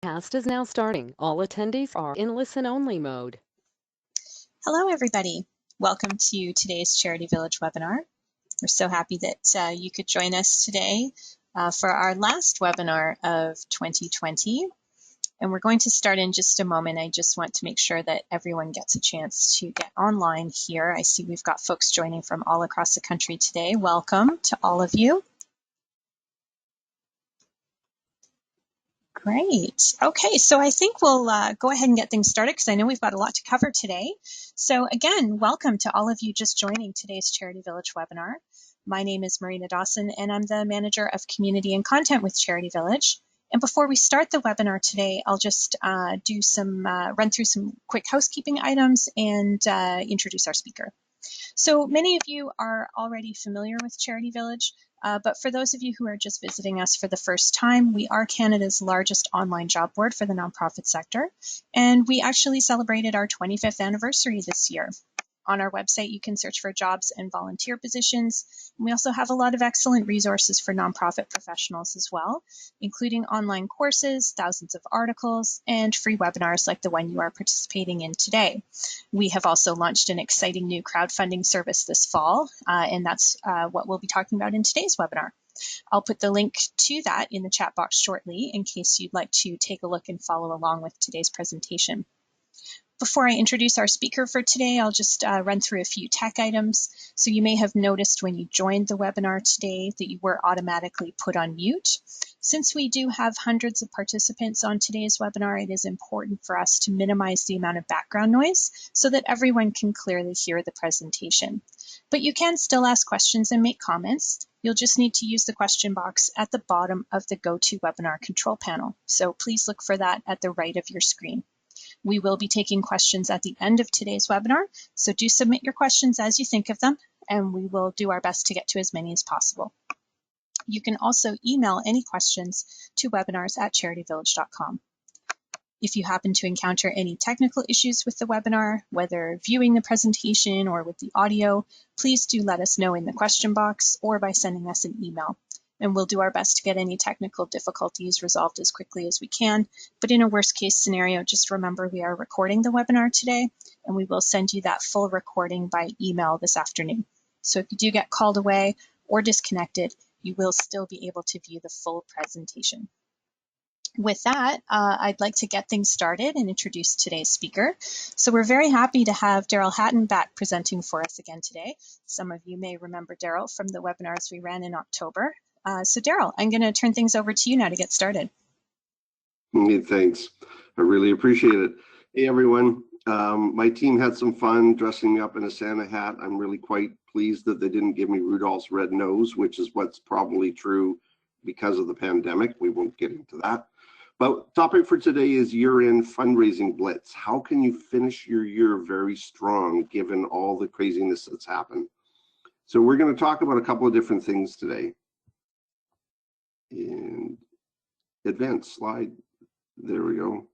Cast is now starting. All attendees are in listen-only mode. Hello, everybody. Welcome to today's Charity Village webinar. We're so happy that you could join us today for our last webinar of 2020. And we're going to start in just a moment. I just want to make sure that everyone gets a chance to get online here. I see we've got folks joining from all across the country today. Welcome to all of you. Great. Okay, so I think we'll go ahead and get things started because I know we've got a lot to cover today. So again, welcome to all of you just joining today's Charity Village webinar. My name is Marina Dawson, and I'm the Manager of Community and Content with Charity Village. And before we start the webinar today, I'll just run through some quick housekeeping items and introduce our speaker. So many of you are already familiar with Charity Village, but for those of you who are just visiting us for the first time, we are Canada's largest online job board for the nonprofit sector, and we actually celebrated our 25th anniversary this year. On our website, you can search for jobs and volunteer positions. And we also have a lot of excellent resources for nonprofit professionals as well, including online courses, thousands of articles, and free webinars like the one you are participating in today. We have also launched an exciting new crowdfunding service this fall, and that's what we'll be talking about in today's webinar. I'll put the link to that in the chat box shortly in case you'd like to take a look and follow along with today's presentation. Before I introduce our speaker for today, I'll just run through a few tech items. So you may have noticed when you joined the webinar today that you were automatically put on mute. Since we do have hundreds of participants on today's webinar, it is important for us to minimize the amount of background noise so that everyone can clearly hear the presentation. But you can still ask questions and make comments. You'll just need to use the question box at the bottom of the GoToWebinar control panel. So please look for that at the right of your screen. We will be taking questions at the end of today's webinar, so do submit your questions as you think of them, and we will do our best to get to as many as possible. You can also email any questions to webinars@charityvillage.com. If you happen to encounter any technical issues with the webinar, whether viewing the presentation or with the audio, please do let us know in the question box or by sending us an email. And we'll do our best to get any technical difficulties resolved as quickly as we can. But in a worst case scenario, just remember we are recording the webinar today, and we will send you that full recording by email this afternoon. So if you do get called away or disconnected, you will still be able to view the full presentation. With that, I'd like to get things started and introduce today's speaker. So we're very happy to have Daryl Hatton back presenting for us again today. Some of you may remember Daryl from the webinars we ran in October. So Daryl, I'm going to turn things over to you now to get started. Hey, thanks. I really appreciate it. Hey, everyone. My team had some fun dressing me up in a Santa hat. I'm really quite pleased that they didn't give me Rudolph's red nose, which is what's probably true because of the pandemic. We won't get into that. But topic for today is year-end fundraising blitz. How can you finish your year very strong given all the craziness that's happened? So we're going to talk about a couple of different things today. And advance slide. There we go.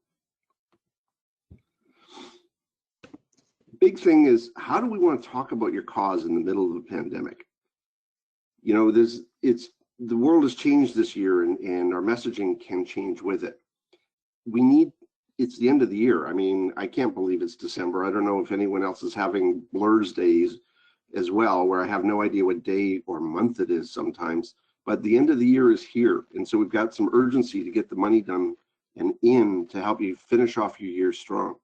Big thing is, how do we want to talk about your cause in the middle of the pandemic? You know, the world has changed this year, and our messaging can change with it. It's the end of the year. I mean, I can't believe it's December. I don't know if anyone else is having blurs days as well, where I have no idea what day or month it is sometimes. But the end of the year is here. And so we've got some urgency to get the money done and in to help you finish off your year strong.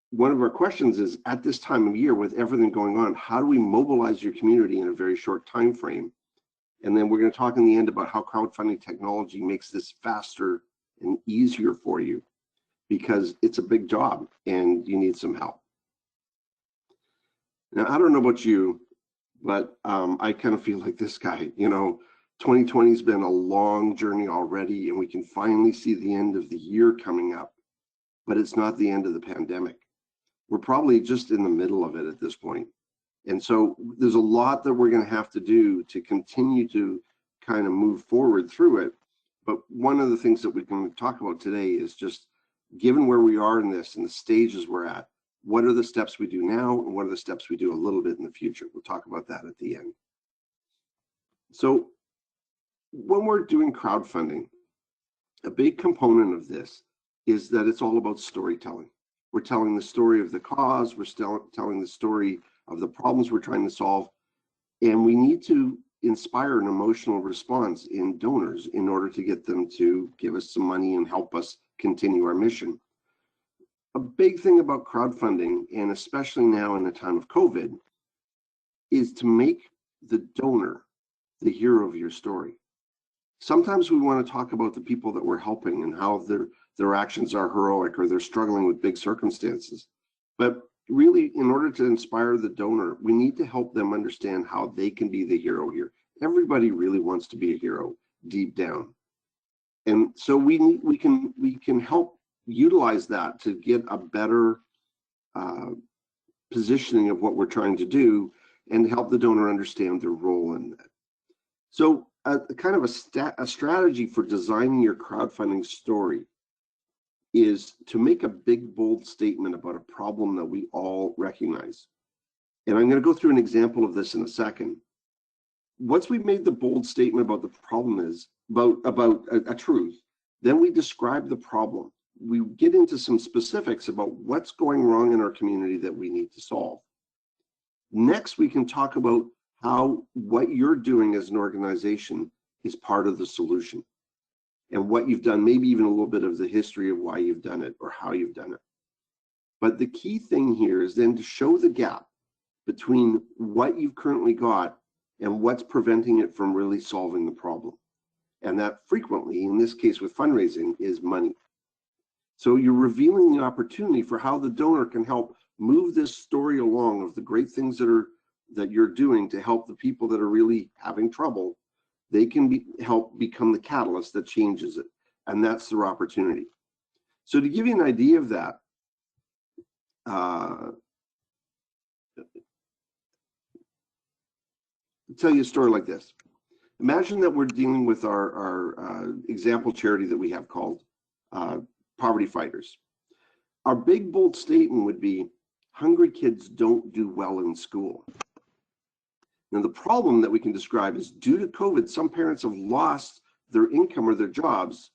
One of our questions is, at this time of year with everything going on, how do we mobilize your community in a very short time frame? And then we're going to talk in the end about how crowdfunding technology makes this faster and easier for you, because it's a big job and you need some help. Now, I don't know about you, but I kind of feel like this guy. You know, 2020 has been a long journey already, and we can finally see the end of the year coming up, but it's not the end of the pandemic. We're probably just in the middle of it at this point. And so there's a lot that we're going to have to do to continue to kind of move forward through it. But one of the things that we can talk about today is just, given where we are in this and the stages we're at, what are the steps we do now and what are the steps we do a little bit in the future? We'll talk about that at the end. So when we're doing crowdfunding, A big component of this is that it's all about storytelling. We're telling the story of the cause, we're still telling the story of the problems we're trying to solve, and we need to inspire an emotional response in donors in order to get them to give us some money and help us continue our mission. A big thing about crowdfunding, and especially now in the time of COVID, is to make the donor the hero of your story. Sometimes we want to talk about the people that we're helping and how their actions are heroic or they're struggling with big circumstances. But really, in order to inspire the donor, we need to help them understand how they can be the hero here. Everybody really wants to be a hero deep down. And so we can help utilize that to get a better positioning of what we're trying to do and help the donor understand their role in that. So kind of a strategy for designing your crowdfunding story is to make a big, bold statement about a problem that we all recognize. And I'm going to go through an example of this in a second. Once we've made the bold statement about the problem is about a truth, then we describe the problem. We get into some specifics about what's going wrong in our community that we need to solve. Next, we can talk about how what you're doing as an organization is part of the solution and what you've done, maybe even a little bit of the history of why you've done it or how you've done it. But the key thing here is then to show the gap between what you've currently got and what's preventing it from really solving the problem. And that frequently, in this case with fundraising, is money. So you're revealing the opportunity for how the donor can help move this story along of the great things that you're doing to help the people that are really having trouble. They can help become the catalyst that changes it, and that's their opportunity. So to give you an idea of that, I'll tell you a story like this. Imagine that we're dealing with our example charity that we have called Poverty Fighters. Our big, bold statement would be, hungry kids don't do well in school. Now, the problem that we can describe is due to COVID, some parents have lost their income or their jobs,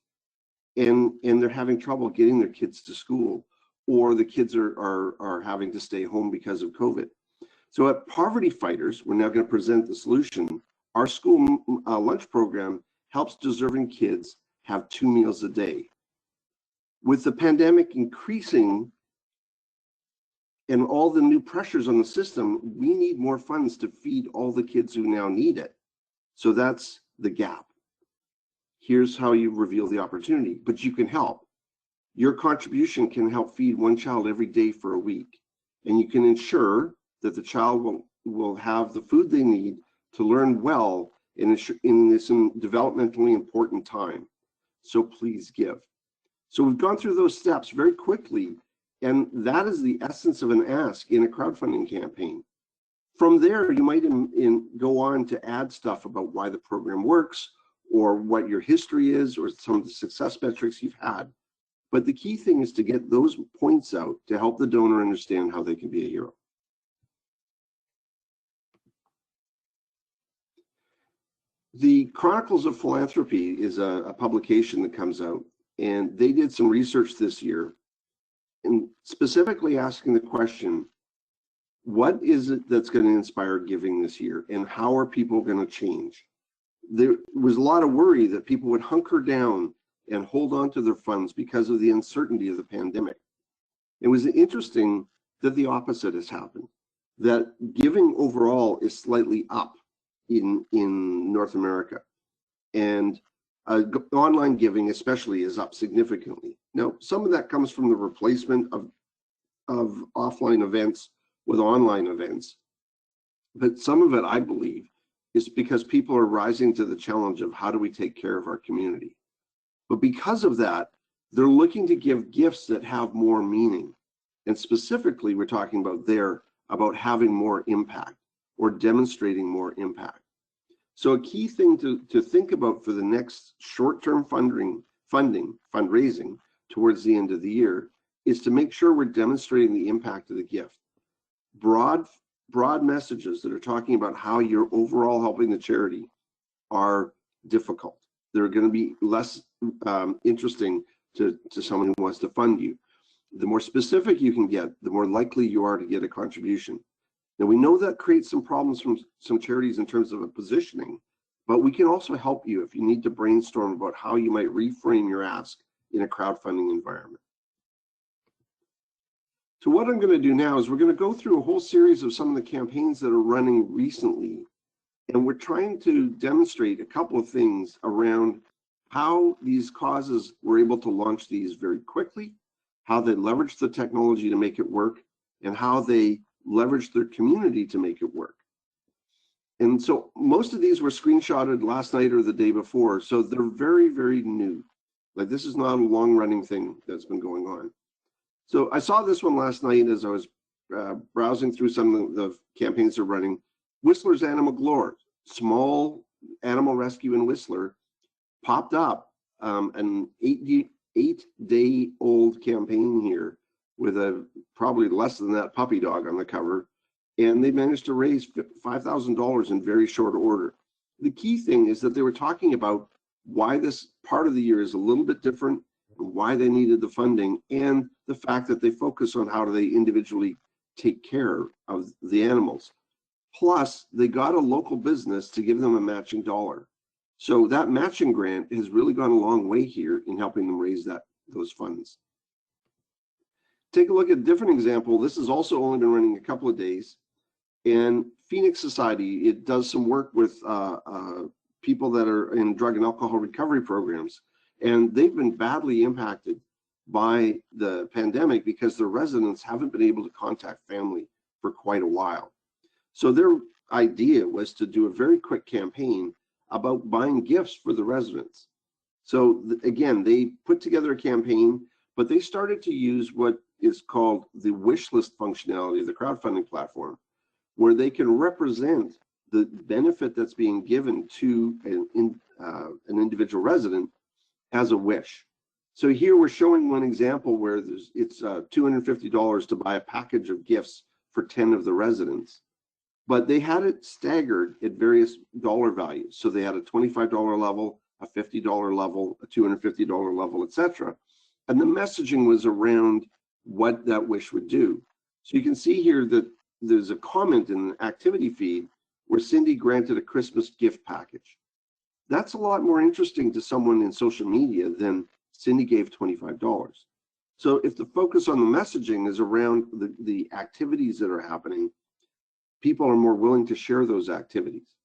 and they're having trouble getting their kids to school, or the kids are having to stay home because of COVID. So at Poverty Fighters, we're now going to present the solution. Our school lunch program helps deserving kids have 2 meals a day. With the pandemic increasing and all the new pressures on the system, we need more funds to feed all the kids who now need it. So that's the gap. Here's how you reveal the opportunity, but you can help. Your contribution can help feed one child every day for a week, and you can ensure that the child will have the food they need to learn well in this developmentally important time. So please give. So we've gone through those steps very quickly, and that is the essence of an ask in a crowdfunding campaign. From there, you might go on to add stuff about why the program works, or what your history is, or some of the success metrics you've had. But the key thing is to get those points out to help the donor understand how they can be a hero. The Chronicles of Philanthropy is a publication that comes out, and they did some research this year, and specifically asking the question, what is it that's going to inspire giving this year, and how are people going to change? There was a lot of worry that people would hunker down and hold on to their funds because of the uncertainty of the pandemic. It was interesting that the opposite has happened, that giving overall is slightly up in North America, and online giving especially is up significantly. Now, some of that comes from the replacement of offline events with online events, but some of it, I believe, is because people are rising to the challenge of how do we take care of our community. But because of that, they're looking to give gifts that have more meaning. And specifically, we're talking about having more impact or demonstrating more impact. So a key thing to think about for the next short-term fundraising towards the end of the year is to make sure we're demonstrating the impact of the gift. Broad messages that are talking about how you're overall helping the charity are difficult. they're going to be less interesting to someone who wants to fund you. The more specific you can get, the more likely you are to get a contribution. Now, we know that creates some problems from some charities in terms of a positioning, but we can also help you if you need to brainstorm about how you might reframe your ask in a crowdfunding environment. So what I'm going to do now is we're going to go through a whole series of some of the campaigns that are running recently, and we're trying to demonstrate a couple of things around how these causes were able to launch these very quickly, how they leveraged the technology to make it work, and how they leveraged their community to make it work. And so most of these were screenshotted last night or the day before, so they're very, very new. Like, this is not a long-running thing that's been going on. So I saw this one last night as I was browsing through some of the campaigns they're running. Whistler's Animal Galore, small animal rescue in Whistler, popped up an 8-day-old campaign here with a probably less than that puppy dog on the cover, and they managed to raise $5,000 in very short order. The key thing is that they were talking about why this part of the year is a little bit different, why they needed the funding, and the fact that they focus on how do they individually take care of the animals. Plus, they got a local business to give them a matching dollar. So that matching grant has really gone a long way here in helping them raise those funds. Take a look at a different example. This has also only been running a couple of days. And Phoenix Society, it does some work with people that are in drug and alcohol recovery programs. And they've been badly impacted by the pandemic because their residents haven't been able to contact family for quite a while. So their idea was to do a very quick campaign about buying gifts for the residents. So again, they put together a campaign, but they started to use what is called the wish list functionality of the crowdfunding platform, where they can represent the benefit that's being given to an individual resident as a wish. So here we're showing one example where it's $250 to buy a package of gifts for 10 of the residents. But they had it staggered at various dollar values. So they had a $25 level, a $50 level, a $250 level, etc. And the messaging was around what that wish would do. So you can see here that there's a comment in the activity feed where Cindy granted a Christmas gift package. That's a lot more interesting to someone in social media than Cindy gave $25. So if the focus on the messaging is around the activities that are happening, people are more willing to share those activities.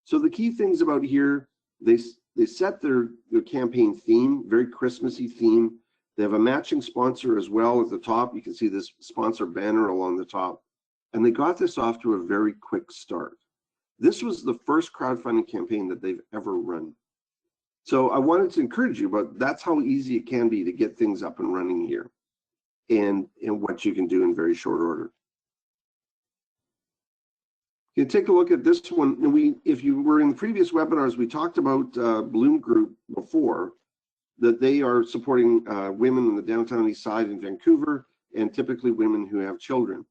So the key things about here, they set their campaign theme, very Christmassy theme. They have a matching sponsor as well at the top. You can see this sponsor banner along the top. And they got this off to a very quick start. This was the first crowdfunding campaign that they've ever run. So I wanted to encourage you, but that's how easy it can be to get things up and running here and what you can do in very short order. You take a look at this one. If you were in the previous webinars, we talked about Bloom Group before, that they are supporting women in the downtown east side in Vancouver, and typically women who have children.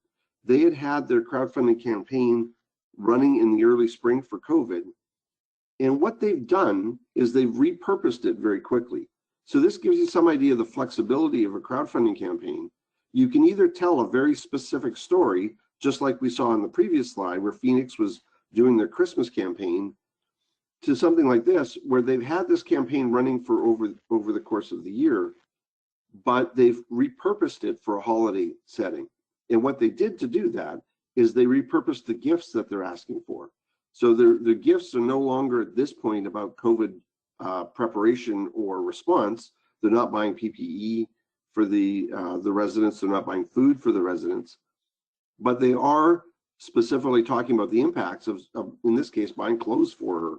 They had their crowdfunding campaign running in the early spring for COVID. And what they've done is they've repurposed it very quickly. So this gives you some idea of the flexibility of a crowdfunding campaign. You can either tell a very specific story, just like we saw on the previous slide where Phoenix was doing their Christmas campaign, to something like this, where they've had this campaign running for over the course of the year, but they've repurposed it for a holiday setting. And what they did to do that is they repurposed the gifts that they're asking for. So the gifts are no longer at this point about COVID preparation or response. They're not buying PPE for the residents. They're not buying food for the residents, but they are specifically talking about the impacts of in this case, buying clothes for her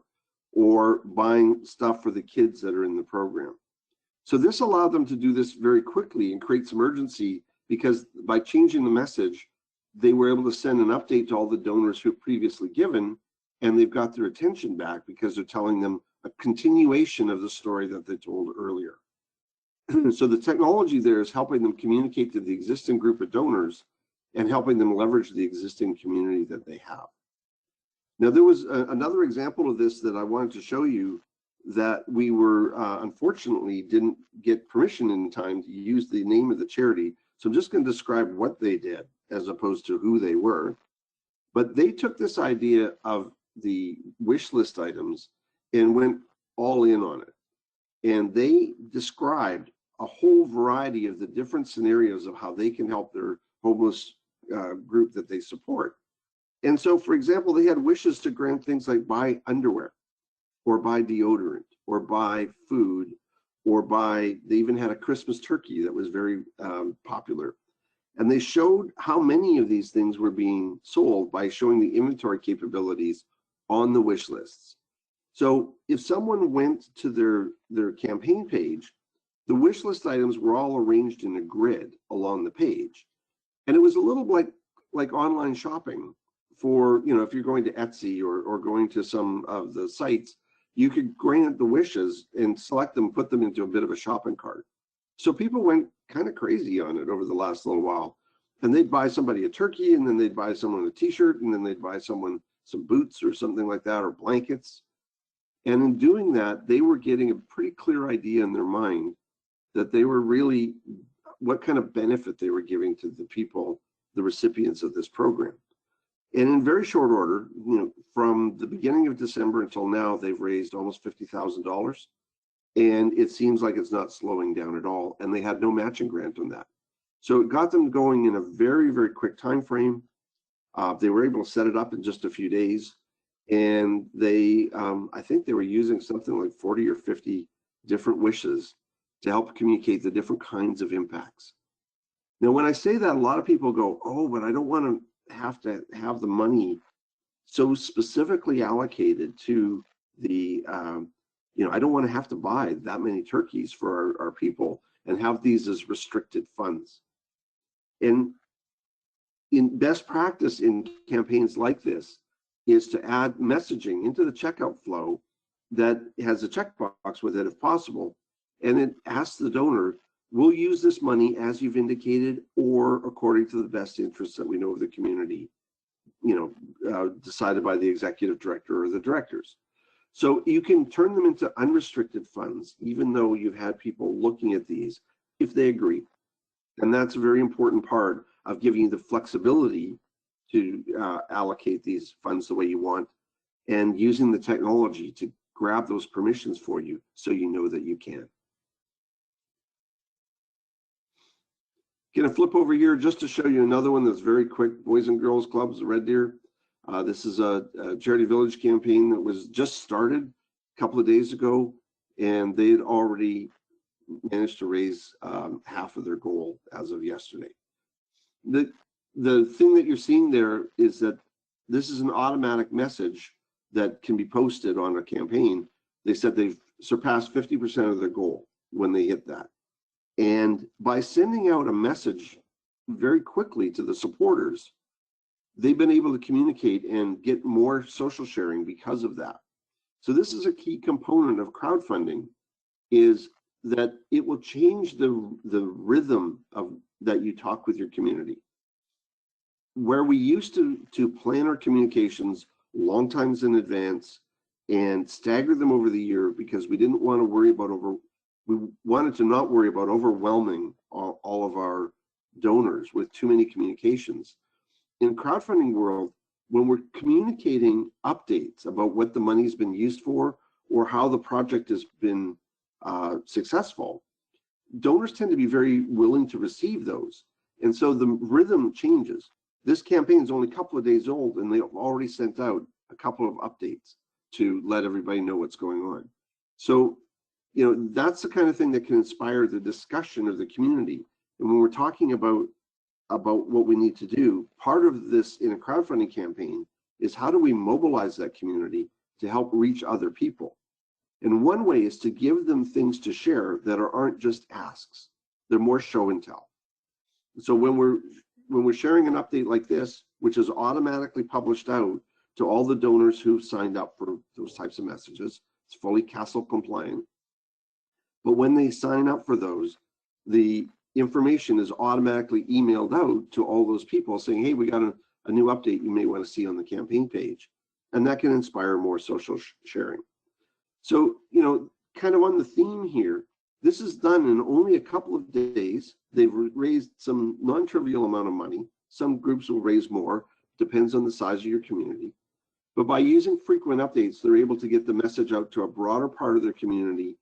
or buying stuff for the kids that are in the program. So this allowed them to do this very quickly and create some urgency, because by changing the message, they were able to send an update to all the donors who have previously given, and they've got their attention back because they're telling them a continuation of the story that they told earlier. So the technology there is helping them communicate to the existing group of donors and helping them leverage the existing community that they have. Now, there was another example of this that I wanted to show you that we were, unfortunately, didn't get permission in time to use the name of the charity. So I'm just going to describe what they did as opposed to who they were. But they took this idea of the wish list items and went all in on it. And they described a whole variety of the different scenarios of how they can help their homeless group that they support. And so, for example, they had wishes to grant things like buy underwear, or buy deodorant, or buy food, or they even had a Christmas turkey that was very popular. And they showed how many of these things were being sold by showing the inventory capabilities on the wish lists. So if someone went to their campaign page, the wish list items were all arranged in a grid along the page. And it was a little like online shopping for, if you're going to Etsy or going to some of the sites, you could grant the wishes and select them, put them into a bit of a shopping cart. So people went kind of crazy on it over the last little while. And they'd buy somebody a turkey, and then they'd buy someone a t-shirt, and then they'd buy someone some boots or something like that, or blankets. And in doing that, they were getting a pretty clear idea in their mind that they were really, what kind of benefit they were giving to the people, the recipients of this program. And in very short order, from the beginning of December until now, they've raised almost $50,000. And it seems like it's not slowing down at all. And they had no matching grant on that. So it got them going in a very, very quick time frame. They were able to set it up in just a few days. And they, I think they were using something like 40 or 50 different wishes to help communicate the different kinds of impacts. Now, when I say that, a lot of people go, oh, but I don't want to have the money so specifically allocated to the, I don't want to have to buy that many turkeys for our people and have these as restricted funds. And in best practice in campaigns like this is to add messaging into the checkout flow that has a checkbox with it if possible. And it asks the donor, we'll use this money as you've indicated, or according to the best interests that we know of the community, decided by the executive director or the directors. So you can turn them into unrestricted funds, even though you've had people looking at these, if they agree. And that's a very important part of giving you the flexibility to allocate these funds the way you want, and using the technology to grab those permissions for you so you know that you can. Gonna flip over here just to show you another one that's very quick. Boys and Girls Clubs, Red Deer. This is a Charity Village campaign that was just started a couple of days ago, and they had already managed to raise half of their goal as of yesterday. The thing that you're seeing there is that this is an automatic message that can be posted on a campaign. They said they've surpassed 50% of their goal when they hit that. And by sending out a message very quickly to the supporters, they've been able to communicate and get more social sharing because of that. So this is a key component of crowdfunding, is that it will change the rhythm of that you talk with your community. Where we used to plan our communications long times in advance and stagger them over the year because we didn't want to worry about we wanted to not worry about overwhelming all of our donors with too many communications. In crowdfunding world, when we're communicating updates about what the money's been used for or how the project has been successful, donors tend to be very willing to receive those. And so the rhythm changes. This campaign is only a couple of days old, and they've already sent out a couple of updates to let everybody know what's going on. So, that's the kind of thing that can inspire the discussion of the community. And when we're talking about what we need to do, part of this in a crowdfunding campaign is how do we mobilize that community to help reach other people? And one way is to give them things to share that aren't just asks. They're more show and tell. So when we're sharing an update like this, which is automatically published out to all the donors who've signed up for those types of messages, it's fully CASEL compliant. But when they sign up for those, the information is automatically emailed out to all those people saying, hey, we got a new update you may want to see on the campaign page. And that can inspire more social sharing. So, kind of on the theme here, this is done in only a couple of days. They've raised some non-trivial amount of money. Some groups will raise more, depends on the size of your community. But by using frequent updates, they're able to get the message out to a broader part of their community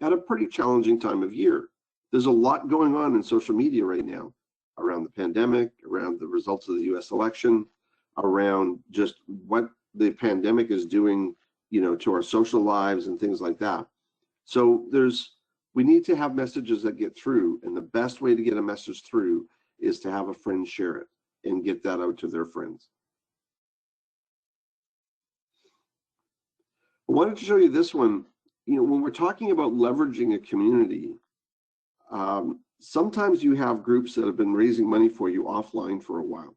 at a pretty challenging time of year. There's a lot going on in social media right now around the pandemic, around the results of the US election, around just what the pandemic is doing, to our social lives and things like that. So we need to have messages that get through, and the best way to get a message through is to have a friend share it and get that out to their friends. I wanted to show you this one. When we're talking about leveraging a community, sometimes you have groups that have been raising money for you offline for a while.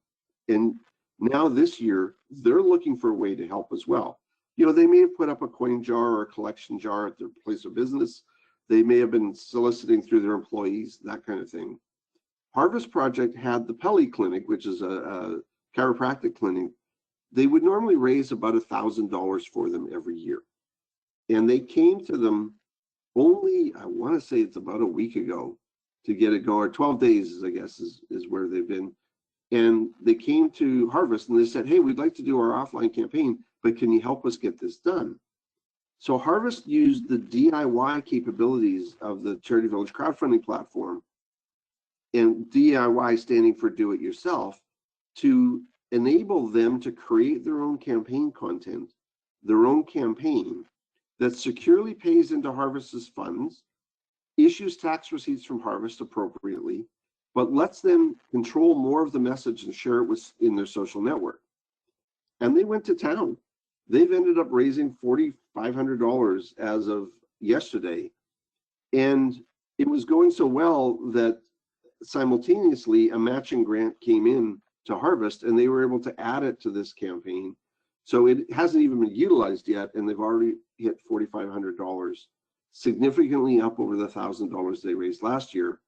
And now this year, they're looking for a way to help as well. They may have put up a coin jar or a collection jar at their place of business. They may have been soliciting through their employees, that kind of thing. Harvest Project had the Pelly Clinic, which is a chiropractic clinic. They would normally raise about $1,000 for them every year. And they came to them only, I want to say it's about a week ago to get it going, or 12 days, I guess, is where they've been. And they came to Harvest and they said, hey, we'd like to do our offline campaign, but can you help us get this done? So Harvest used the DIY capabilities of the Charity Village crowdfunding platform, and DIY standing for do it yourself, to enable them to create their own campaign content, their own campaign that securely pays into Harvest's funds, issues tax receipts from Harvest appropriately, but lets them control more of the message and share it in their social network. And they went to town. They've ended up raising $4,500 as of yesterday. And it was going so well that simultaneously a matching grant came in to Harvest, and they were able to add it to this campaign. So it hasn't even been utilized yet, and they've already hit $4,500, significantly up over the $1,000 they raised last year.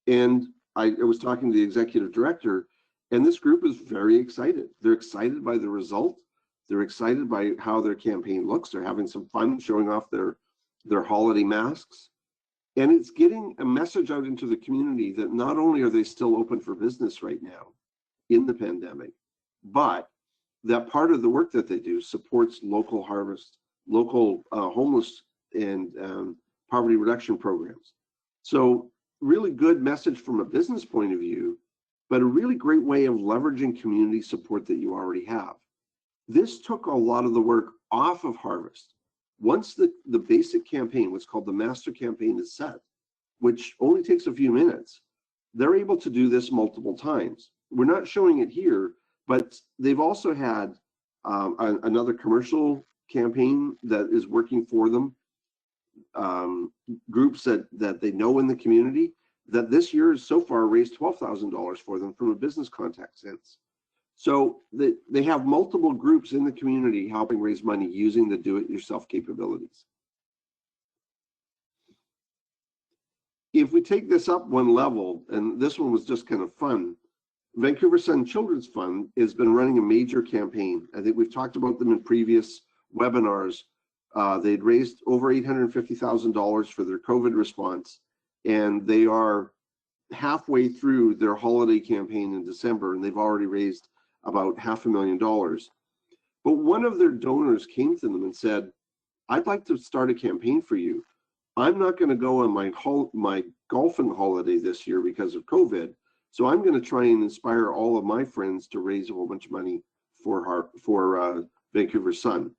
And I was talking to the executive director, and this group is very excited. They're excited by the result. They're excited by how their campaign looks. They're having some fun showing off their holiday masks. And it's getting a message out into the community that not only are they still open for business right now in the pandemic, but that part of the work that they do supports local harvest, local homeless and poverty reduction programs. So really good message from a business point of view, but a really great way of leveraging community support that you already have. This took a lot of the work off of Harvest. Once the basic campaign, what's called the master campaign, is set, which only takes a few minutes, they're able to do this multiple times. We're not showing it here, but they've also had another commercial campaign that is working for them, groups that they know in the community, that this year has so far raised $12,000 for them from a business contact sense. So they have multiple groups in the community helping raise money using the do-it-yourself capabilities. If we take this up one level, and this one was just kind of fun, Vancouver Sun Children's Fund has been running a major campaign. I think we've talked about them in previous webinars. They'd raised over $850,000 for their COVID response, and they are halfway through their holiday campaign in December, and they've already raised about $500,000. But one of their donors came to them and said, I'd like to start a campaign for you. I'm not going to go on my golfing holiday this year because of COVID, so I'm going to try and inspire all of my friends to raise a whole bunch of money for Vancouver Sun.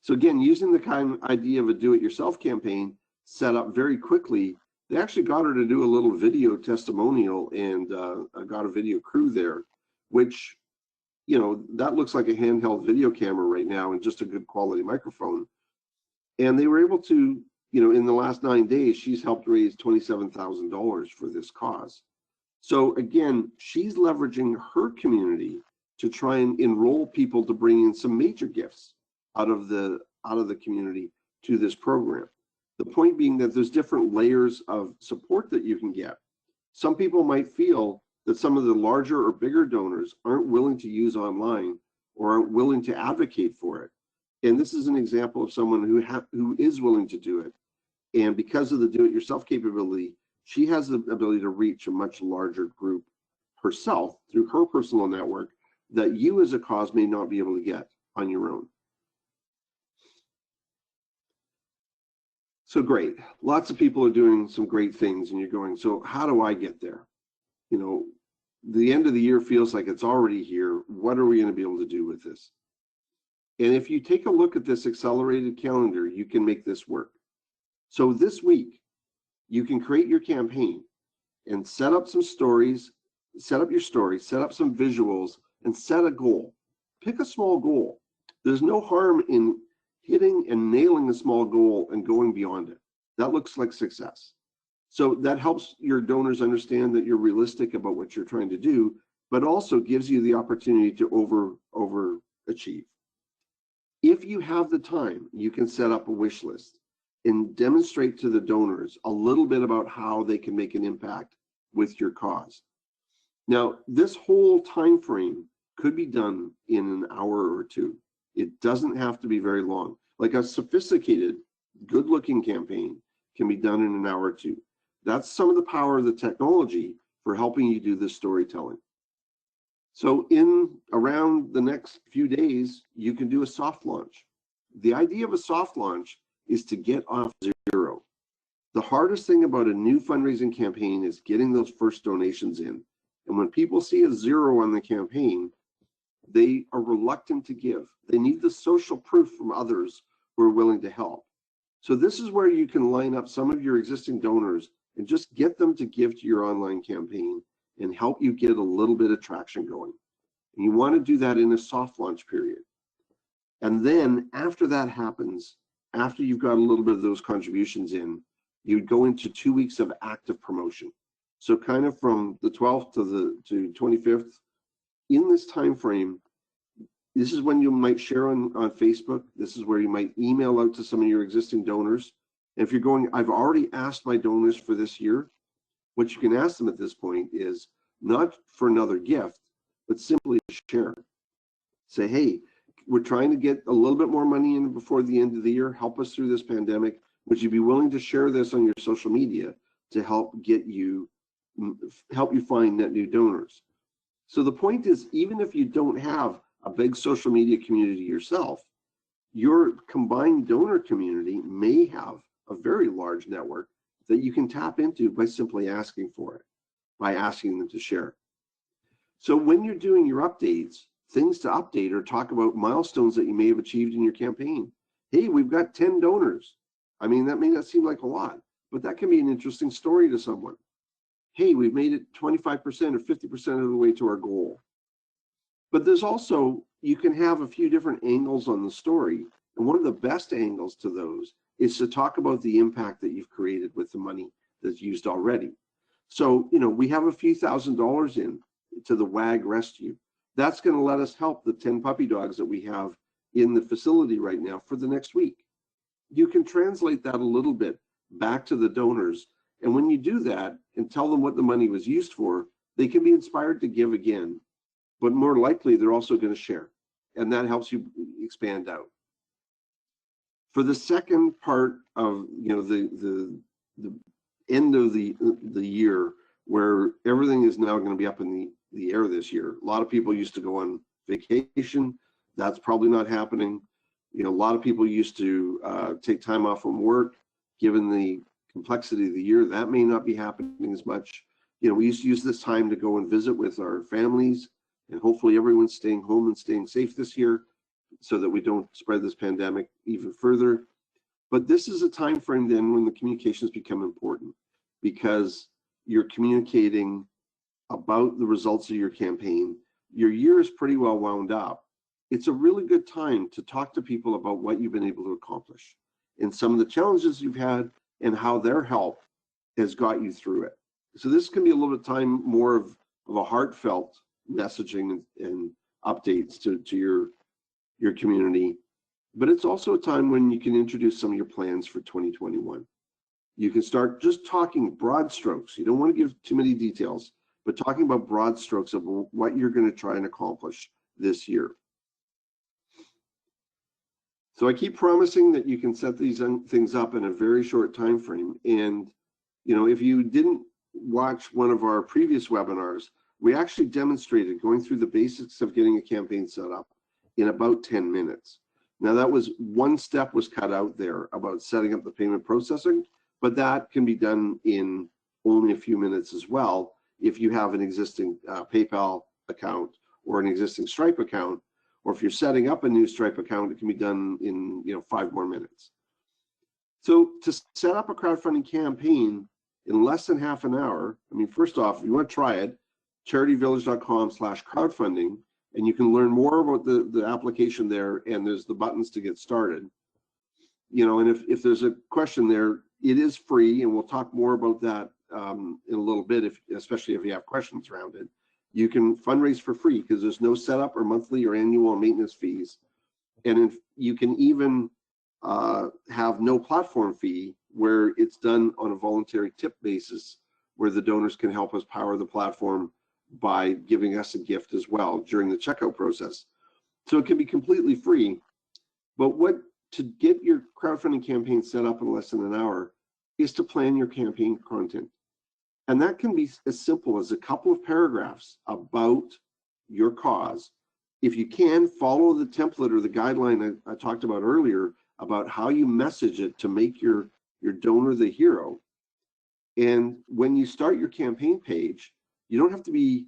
So again, using the kind of idea of a do-it-yourself campaign set up very quickly, they actually got her to do a little video testimonial, and got a video crew there, which, that looks like a handheld video camera right now and just a good quality microphone. And they were able to, in the last 9 days, she's helped raise $27,000 for this cause. So again, she's leveraging her community to try and enroll people to bring in some major gifts out of the community to this program. The point being that there's different layers of support that you can get. Some people might feel that some of the larger or bigger donors aren't willing to use online or aren't willing to advocate for it. And this is an example of someone who is willing to do it. And because of the do-it-yourself capability, she has the ability to reach a much larger group herself through her personal network that you as a cause may not be able to get on your own. So great, lots of people are doing some great things, and you're going, so how do I get there? You know, the end of the year feels like it's already here. What are we going to be able to do with this? And if you take a look at this accelerated calendar, you can make this work. So this week, you can create your campaign and set up some stories, set up your story, set up some visuals, and set a goal. Pick a small goal. There's no harm in hitting and nailing a small goal and going beyond it. That looks like success. So that helps your donors understand that you're realistic about what you're trying to do, but also gives you the opportunity to overachieve. If you have the time, you can set up a wish list and demonstrate to the donors a little bit about how they can make an impact with your cause. Now, this whole time frame could be done in an hour or two. It doesn't have to be very long. Like a sophisticated, good-looking campaign can be done in an hour or two. That's some of the power of the technology for helping you do this storytelling. So in around the next few days, you can do a soft launch. The idea of a soft launch is to get off zero. The hardest thing about a new fundraising campaign is getting those first donations in. And when people see a zero on the campaign, they are reluctant to give. They need the social proof from others who are willing to help. So this is where you can line up some of your existing donors and just get them to give to your online campaign and help you get a little bit of traction going. And you want to do that in a soft launch period. And then after that happens, after you've got a little bit of those contributions in, you'd go into 2 weeks of active promotion. So kind of from the 12th to 25th, in this time frame, this is when you might share on Facebook. This is where you might email out to some of your existing donors. And if you're going, I've already asked my donors for this year, what you can ask them at this point is not for another gift, but simply to share. Say, hey, we're trying to get a little bit more money in before the end of the year. Help us through this pandemic. Would you be willing to share this on your social media to help you find net new donors? So the point is, even if you don't have a big social media community yourself, your combined donor community may have a very large network that you can tap into by simply asking for it, by asking them to share. So when you're doing your updates, things to update or talk about milestones that you may have achieved in your campaign. Hey, we've got 10 donors. I mean, that may not seem like a lot, but that can be an interesting story to someone. Hey, we've made it 25% or 50% of the way to our goal. But there's also, you can have a few different angles on the story. And one of the best angles to those is to talk about the impact that you've created with the money that's used already. So, you know, we have a few $1,000s in to the WAG Rescue. That's going to let us help the 10 puppy dogs that we have in the facility right now for the next week. You can translate that a little bit back to the donors. And when you do that and tell them what the money was used for, they can be inspired to give again. But more likely, they're also going to share. And that helps you expand out. For the second part of, you know, the end of the year, where everything is now going to be up in the air this year. A lot of people used to go on vacation. That's probably not happening. You know, a lot of people used to take time off from work. Given the complexity of the year, that may not be happening as much. You know, we used to use this time to go and visit with our families, and hopefully everyone's staying home and staying safe this year so that we don't spread this pandemic even further. But this is a time frame then when the communications become important, because you're communicating about the results of your campaign. Your year is pretty well wound up. It's a really good time to talk to people about what you've been able to accomplish and some of the challenges you've had and how their help has got you through it. So this can be a little bit time more of a heartfelt messaging and updates to your community. But it's also a time when you can introduce some of your plans for 2021. You can start just talking broad strokes. You don't want to give too many details, but talking about broad strokes of what you're going to try and accomplish this year. So I keep promising that you can set these things up in a very short time frame. And if you didn't watch one of our previous webinars, we actually demonstrated going through the basics of getting a campaign set up in about 10 minutes. Now that was one step was cut out there about setting up the payment processing, but that can be done in only a few minutes as well if you have an existing PayPal account or an existing Stripe account, or if you're setting up a new Stripe account, it can be done in 5 more minutes. So to set up a crowdfunding campaign in less than half an hour, I mean, first off, if you want to try it, charityvillage.com/crowdfunding, and you can learn more about the application there, and there's the buttons to get started. And if there's a question there, it is free, and we'll talk more about that in a little bit, especially if you have questions around it. You can fundraise for free because there's no setup or monthly or annual maintenance fees. And you can even have no platform fee where it's done on a voluntary tip basis, where the donors can help us power the platform by giving us a gift as well during the checkout process. So it can be completely free. But to get your crowdfunding campaign set up in less than an hour is to plan your campaign content. And that can be as simple as a couple of paragraphs about your cause. If you can, follow the template or the guideline I talked about earlier about how you message it to make your donor the hero. And when you start your campaign page, you don't have to be,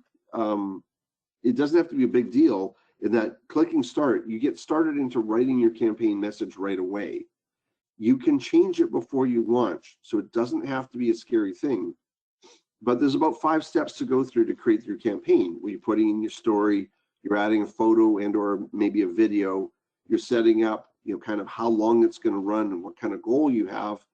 it doesn't have to be a big deal in that clicking start, you get started into writing your campaign message right away. You can change it before you launch, so it doesn't have to be a scary thing. But there's about 5 steps to go through to create your campaign, where you're putting in your story, you're adding a photo and or maybe a video, you're setting up, kind of how long it's going to run and what kind of goal you have.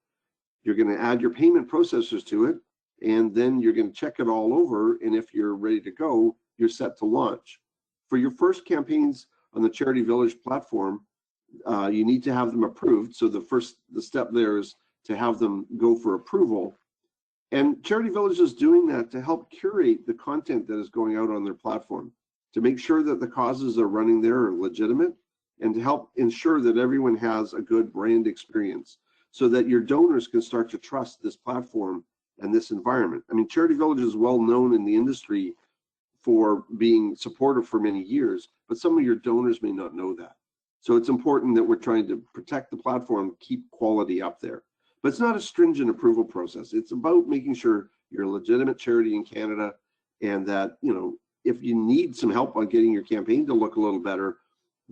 You're going to add your payment processors to it, and then you're going to check it all over. And if you're ready to go, you're set to launch. For your first campaigns on the Charity Village platform, you need to have them approved. So the step there is to have them go for approval. And Charity Village is doing that to help curate the content that is going out on their platform, to make sure that the causes are running there are legitimate, and to help ensure that everyone has a good brand experience so that your donors can start to trust this platform and this environment. I mean, Charity Village is well known in the industry for being supportive for many years, but some of your donors may not know that. So it's important that we're trying to protect the platform, keep quality up there. But it's not a stringent approval process. It's about making sure you're a legitimate charity in Canada, and that, if you need some help on getting your campaign to look a little better,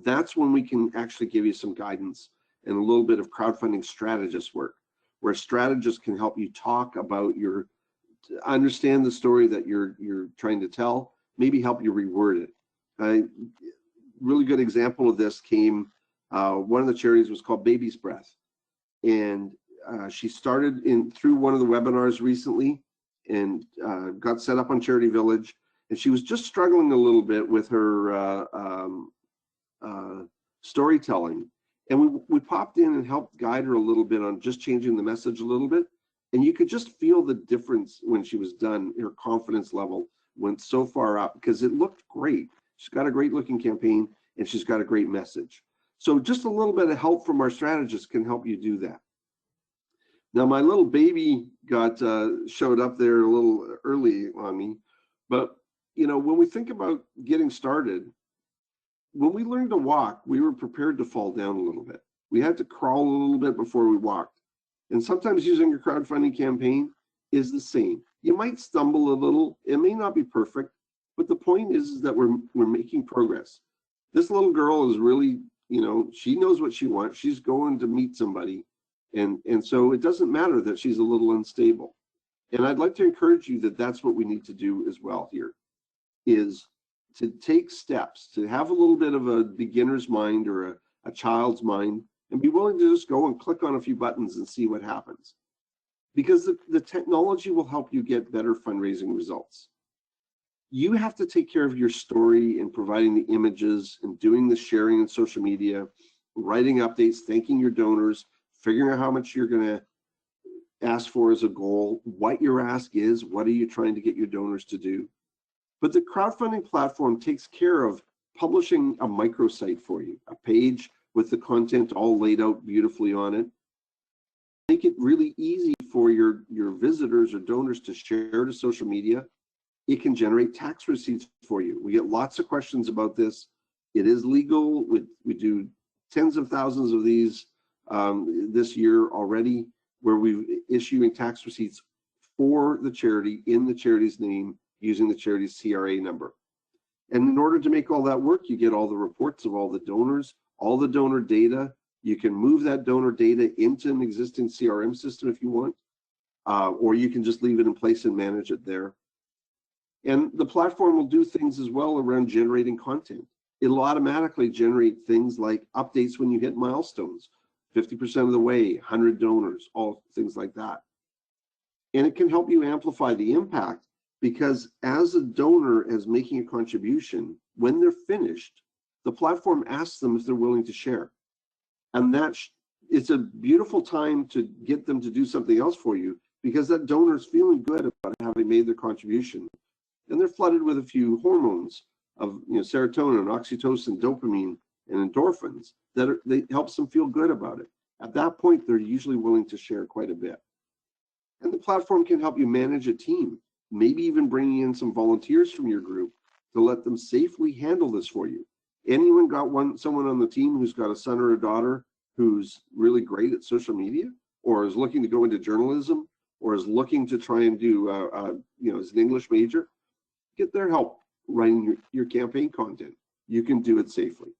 that's when we can actually give you some guidance and a little bit of crowdfunding strategist work, where strategists can help you talk about understand the story that you're trying to tell, maybe help you reword it. A really good example of this came, one of the charities was called Baby's Breath. And she started through one of the webinars recently and got set up on Charity Village. And she was just struggling a little bit with her storytelling. And we popped in and helped guide her a little bit on just changing the message a little bit. And you could just feel the difference when she was done. Her confidence level went so far up because it looked great. She's got a great looking campaign and she's got a great message. So just a little bit of help from our strategists can help you do that. Now, my little baby showed up there a little early on me, but when we think about getting started, when we learned to walk, we were prepared to fall down a little bit. We had to crawl a little bit before we walked. And sometimes using a crowdfunding campaign is the same. You might stumble a little. It may not be perfect, but the point is that we're making progress. This little girl is really, she knows what she wants. She's going to meet somebody. And so it doesn't matter that she's a little unstable. And I'd like to encourage you that that's what we need to do as well here, is to take steps, to have a little bit of a beginner's mind or a child's mind, and be willing to just go and click on a few buttons and see what happens. Because the technology will help you get better fundraising results. You have to take care of your story and providing the images and doing the sharing on social media, writing updates, thanking your donors, figuring out how much you're going to ask for as a goal, what your ask is, what are you trying to get your donors to do. But the crowdfunding platform takes care of publishing a microsite for you, a page with the content all laid out beautifully on it. Make it really easy for your visitors or donors to share to social media. It can generate tax receipts for you. We get lots of questions about this. It is legal. We do tens of thousands of these this year already, where we're issuing tax receipts for the charity in the charity's name using the charity's CRA number. And in order to make all that work, you get all the reports of all the donors, all the donor data. You can move that donor data into an existing CRM system if you want, or you can just leave it in place and manage it there. And the platform will do things as well around generating content. It'll automatically generate things like updates when you hit milestones, 50% of the way, 100 donors, all things like that. And it can help you amplify the impact, because as a donor is making a contribution, when they're finished, the platform asks them if they're willing to share. And it's a beautiful time to get them to do something else for you, because that donor is feeling good about having made their contribution. And they're flooded with a few hormones of serotonin, oxytocin, dopamine, and endorphins that helps them feel good about it. At that point, they're usually willing to share quite a bit. And the platform can help you manage a team, maybe even bringing in some volunteers from your group to let them safely handle this for you. Anyone got someone on the team who's got a son or a daughter who's really great at social media, or is looking to go into journalism, or is looking to try and do as an English major? Get their help writing your campaign content. You can do it safely.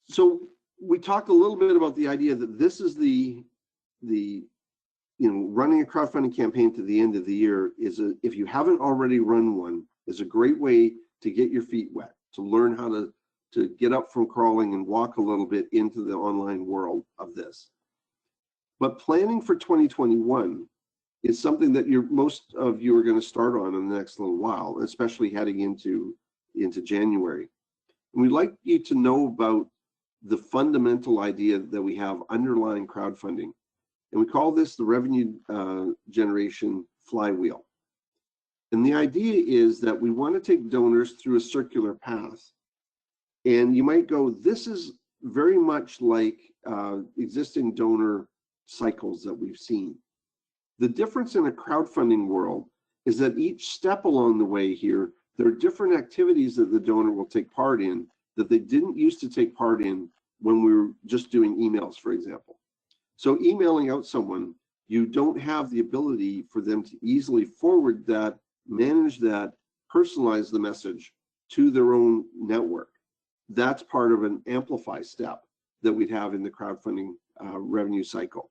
So we talked a little bit about the idea that this is running a crowdfunding campaign to the end of the year if you haven't already run one, is a great way to get your feet wet, to learn how to get up from crawling and walk a little bit into the online world of this. But planning for 2021 is something that most of you are going to start on in the next little while, especially heading into January. And we'd like you to know about the fundamental idea that we have underlying crowdfunding. And we call this the revenue generation flywheel. And the idea is that we want to take donors through a circular path. And you might go, this is very much like existing donor cycles that we've seen. The difference in a crowdfunding world is that each step along the way here, there are different activities that the donor will take part in that they didn't used to take part in when we were just doing emails, for example. So emailing out someone, you don't have the ability for them to easily forward that, manage that, personalize the message to their own network. That's part of an amplify step that we'd have in the crowdfunding revenue cycle.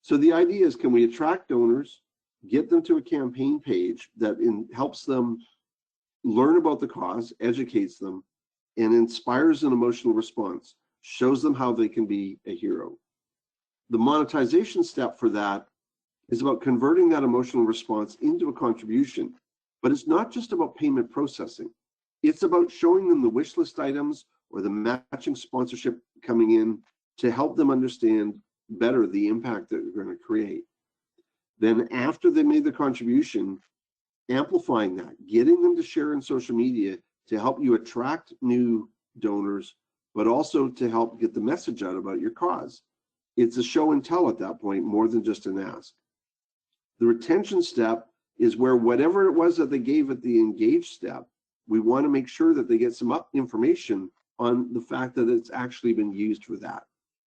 So the idea is, can we attract donors, get them to a campaign page that helps them learn about the cause, educates them, and inspires an emotional response, shows them how they can be a hero. The monetization step for that is about converting that emotional response into a contribution, but it's not just about payment processing. It's about showing them the wish list items or the matching sponsorship coming in to help them understand better the impact that they're going to create. Then after they made the contribution, amplifying that, getting them to share in social media to help you attract new donors, but also to help get the message out about your cause. It's a show and tell at that point, more than just an ask. The retention step is where whatever it was that they gave at the engage step, we want to make sure that they get some information on the fact that it's actually been used for that.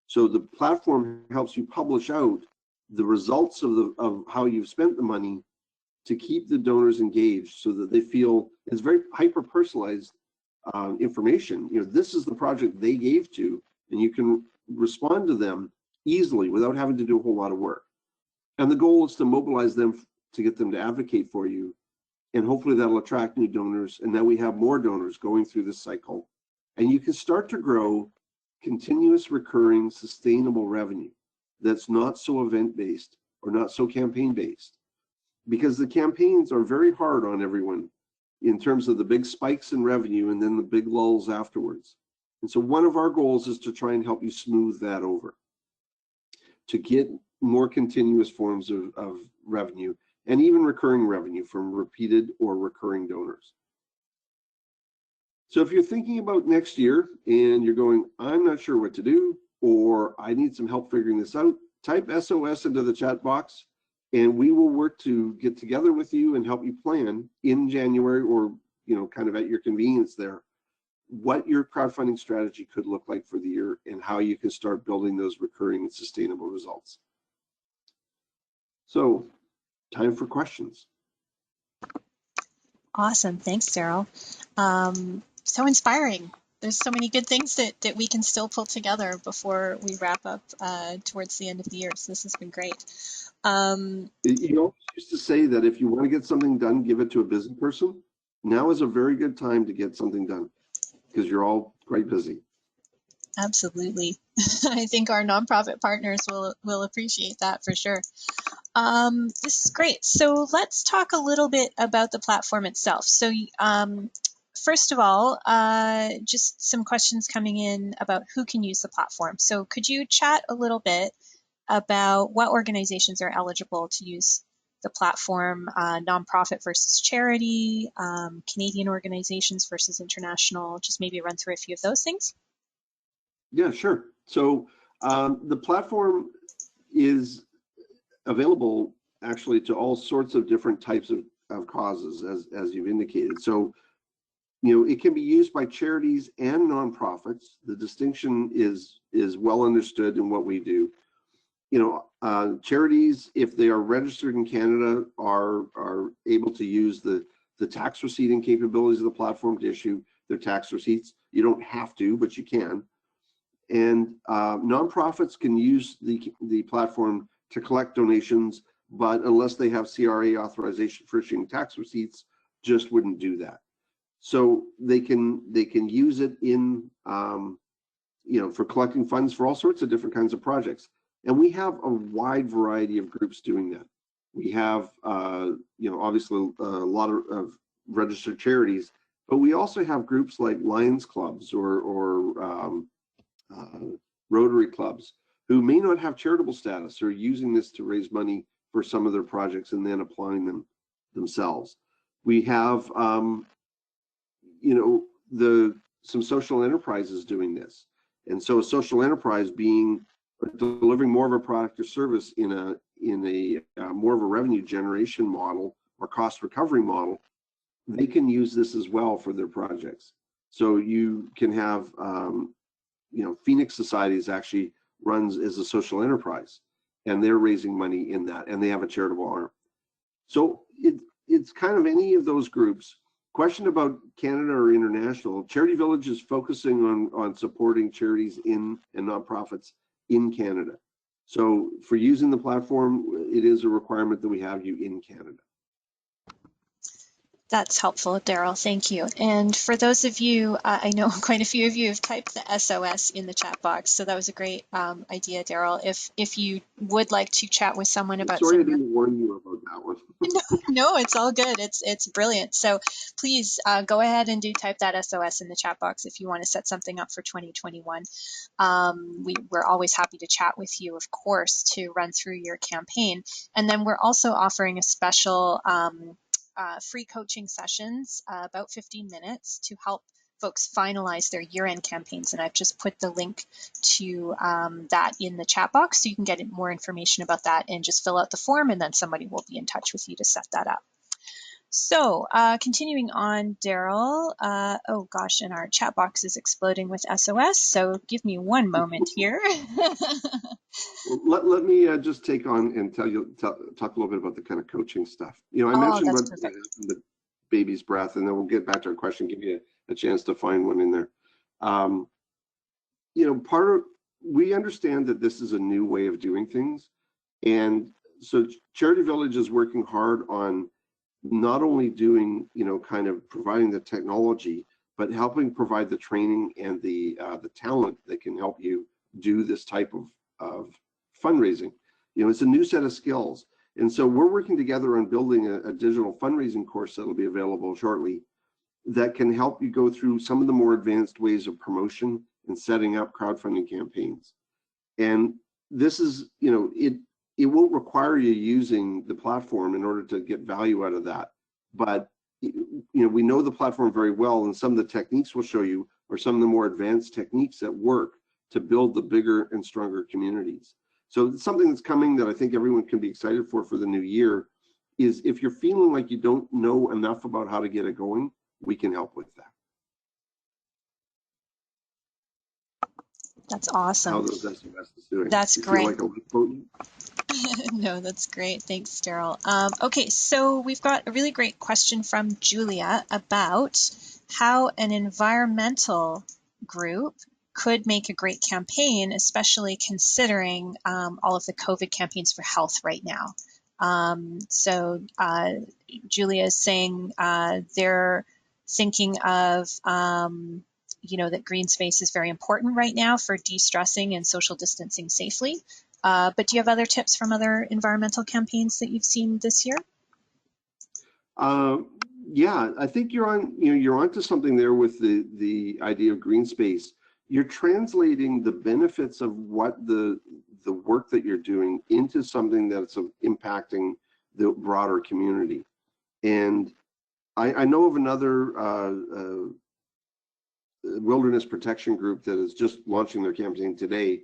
So the platform helps you publish out the results of how you've spent the money to keep the donors engaged, so that they feel it's very hyper-personalized information. This is the project they gave to, and you can respond to them easily without having to do a whole lot of work. And the goal is to mobilize them to get them to advocate for you, and hopefully that'll attract new donors, and then we have more donors going through this cycle, and you can start to grow continuous, recurring, sustainable revenue that's not so event-based or not so campaign-based, because the campaigns are very hard on everyone in terms of the big spikes in revenue and then the big lulls afterwards. And so one of our goals is to try and help you smooth that over, to get more continuous forms of revenue, and even recurring revenue from repeated or recurring donors. So if you're thinking about next year and you're going, I'm not sure what to do, or I need some help figuring this out, type SOS into the chat box and we will work to get together with you and help you plan in January, or kind of at your convenience there, what your crowdfunding strategy could look like for the year and how you can start building those recurring and sustainable results. So, time for questions. Awesome. Thanks, Daryl. So inspiring. There's so many good things that we can still pull together before we wrap up towards the end of the year. So this has been great. You always used to say that if you want to get something done, give it to a busy person. Now is a very good time to get something done because you're all quite busy. Absolutely. I think our nonprofit partners will appreciate that for sure. This is great. So let's talk a little bit about the platform itself. So first of all, just some questions coming in about who can use the platform. So could you chat a little bit about what organizations are eligible to use the platform, nonprofit versus charity, Canadian organizations versus international, just maybe run through a few of those things? Yeah, sure. So the platform is available actually to all sorts of different types of causes, as you've indicated. So, it can be used by charities and nonprofits. The distinction is well understood in what we do. Charities, if they are registered in Canada, are able to use the tax receipting capabilities of the platform to issue their tax receipts. You don't have to, but you can. And nonprofits can use the platform to collect donations, but unless they have CRA authorization for issuing tax receipts, just wouldn't do that. So they can use it in for collecting funds for all sorts of different kinds of projects. And we have a wide variety of groups doing that. We have obviously a lot of registered charities, but we also have groups like Lions clubs or Rotary clubs who may not have charitable status or are using this to raise money for some of their projects and then applying them themselves. We have some social enterprises doing this, and so a social enterprise being delivering more of a product or service in a more of a revenue generation model or cost recovery model, they can use this as well for their projects. So you can have Phoenix Societies actually runs as a social enterprise, and they're raising money in that, and they have a charitable arm. So it's kind of any of those groups. Question about Canada or international, Charity Village is focusing on supporting charities and nonprofits in Canada. So for using the platform, it is a requirement that we have you in Canada. That's helpful, Daryl. Thank you. And for those of you, I know quite a few of you have typed the SOS in the chat box, so that was a great idea, Daryl. If you would like to chat with someone about Sorry, I didn't warn you about that one. No, it's all good. It's brilliant. So please go ahead and do type that SOS in the chat box if you want to set something up for 2021. We're always happy to chat with you, of course, to run through your campaign. And then we're also offering a special free coaching sessions, about 15 minutes, to help folks finalize their year-end campaigns. And I've just put the link to that in the chat box, so you can get more information about that and just fill out the form, and then somebody will be in touch with you to set that up. So continuing on, Daryl, oh gosh, and our chat box is exploding with SOS, so give me one moment here. Let me just take on and talk a little bit about the kind of coaching stuff. I mentioned about the baby's breath, and then we'll get back to our question, give you a chance to find one in there. We understand that this is a new way of doing things, and so Charity Village is working hard on not only doing, kind of providing the technology, but helping provide the training and the talent that can help you do this type of fundraising. It's a new set of skills. And so we're working together on building a digital fundraising course that will be available shortly that can help you go through some of the more advanced ways of promotion and setting up crowdfunding campaigns. And this is, it won't require you using the platform in order to get value out of that, but we know the platform very well, and some of the techniques we'll show you are some of the more advanced techniques that work to build the bigger and stronger communities. So it's something that's coming that I think everyone can be excited for the new year is if you're feeling like you don't know enough about how to get it going, we can help with that. That's awesome. How those SMS is doing. That's great. Feel like a potent? No, that's great. Thanks, Daryl. Okay, so we've got a really great question from Julia about how an environmental group could make a great campaign, especially considering all of the COVID campaigns for health right now. So Julia is saying they're thinking of that green space is very important right now for de-stressing and social distancing safely. But do you have other tips from other environmental campaigns that you've seen this year? Yeah, I think you're onto something there with the idea of green space. You're translating the benefits of what the work that you're doing into something that's impacting the broader community. And I know of another wilderness protection group that is just launching their campaign today.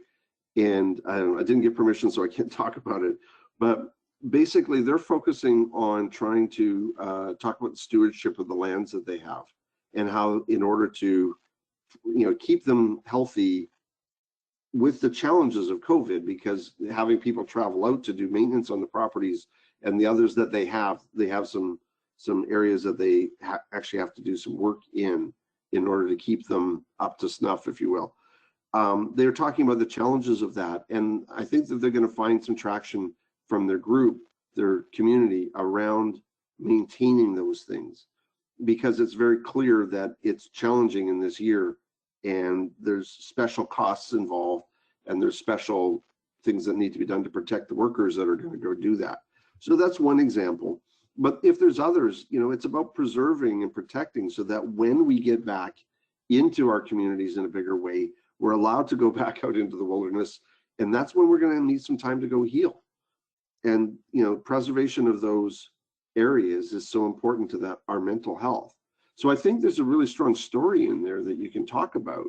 And I didn't get permission, so I can't talk about it. But basically, they're focusing on trying to talk about the stewardship of the lands that they have, and how, in order to, keep them healthy with the challenges of COVID, because having people travel out to do maintenance on the properties and the others that they have some areas that they actually have to do some work in order to keep them up to snuff, if you will. They're talking about the challenges of that, and I think that they're going to find some traction from their group, their community, around maintaining those things, because it's very clear that it's challenging in this year, and there's special costs involved, and there's special things that need to be done to protect the workers that are going to go do that. So that's one example. But if there's others, it's about preserving and protecting so that when we get back into our communities in a bigger way, we're allowed to go back out into the wilderness, and that's when we're going to need some time to go heal. And preservation of those areas is so important to our mental health. So I think there's a really strong story in there that you can talk about.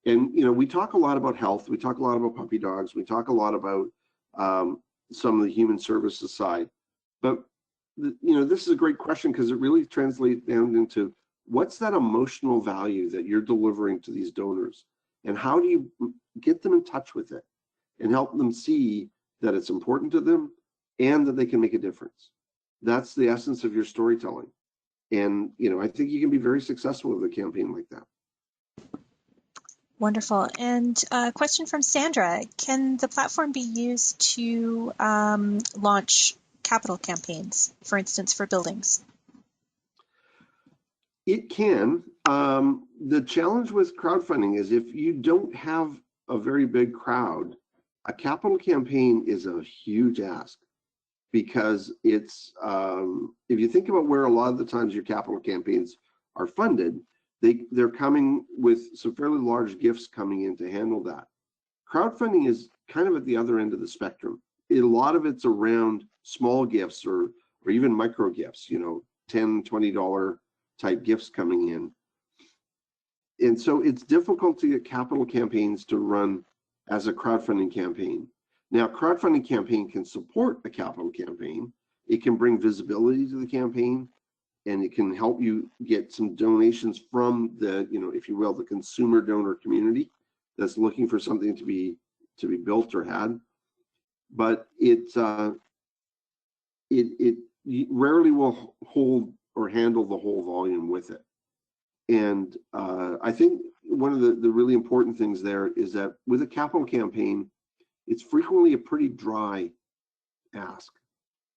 And we talk a lot about health, we talk a lot about puppy dogs, we talk a lot about some of the human services side. But this is a great question, because it really translates down into what's that emotional value that you're delivering to these donors. And how do you get them in touch with it and help them see that it's important to them and that they can make a difference? That's the essence of your storytelling. And, I think you can be very successful with a campaign like that. Wonderful. And a question from Sandra. Can the platform be used to launch capital campaigns, for instance, for buildings? It can. The challenge with crowdfunding is if you don't have a very big crowd, a capital campaign is a huge ask, because it's, if you think about where a lot of the times your capital campaigns are funded, they're coming with some fairly large gifts coming in to handle that. Crowdfunding is kind of at the other end of the spectrum. A lot of it's around small gifts or even micro gifts, $10, $20 type gifts coming in. And so it's difficult to get capital campaigns to run as a crowdfunding campaign. Now, crowdfunding campaign can support a capital campaign. It can bring visibility to the campaign, and it can help you get some donations from the, if you will, the consumer donor community that's looking for something to be built or had. But it rarely will hold or handle the whole volume with it. And I think one of the really important things there is that with a capital campaign, it's frequently a pretty dry ask.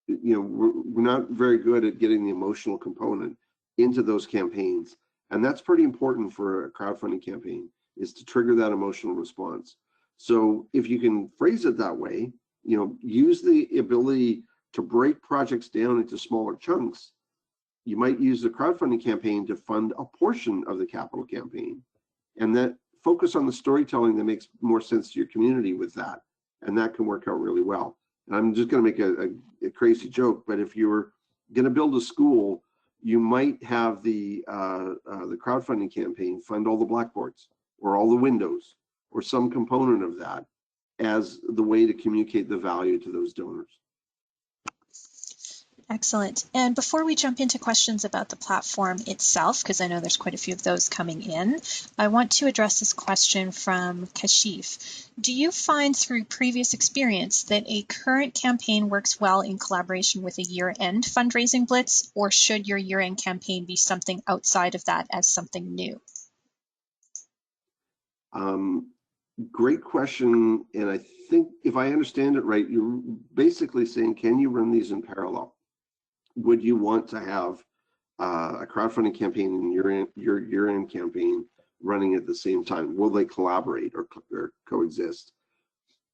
We're not very good at getting the emotional component into those campaigns. And that's pretty important for a crowdfunding campaign, is to trigger that emotional response. So if you can phrase it that way, use the ability to break projects down into smaller chunks. You might use the crowdfunding campaign to fund a portion of the capital campaign, and that focus on the storytelling that makes more sense to your community with that. And that can work out really well. And I'm just going to make a crazy joke, but if you're going to build a school, You might have the crowdfunding campaign fund all the blackboards or all the windows or some component of that as the way to communicate the value to those donors. Excellent. And before we jump into questions about the platform itself, because I know there's quite a few of those coming in, I want to address this question from Kashif. Do you find through previous experience that a current campaign works well in collaboration with a year-end fundraising blitz, or should your year-end campaign be something outside of that as something new? Great question. And I think if I understand it right, you're basically saying, can you run these in parallel? Would you want to have a crowdfunding campaign and your year-end campaign running at the same time? Will they collaborate or coexist?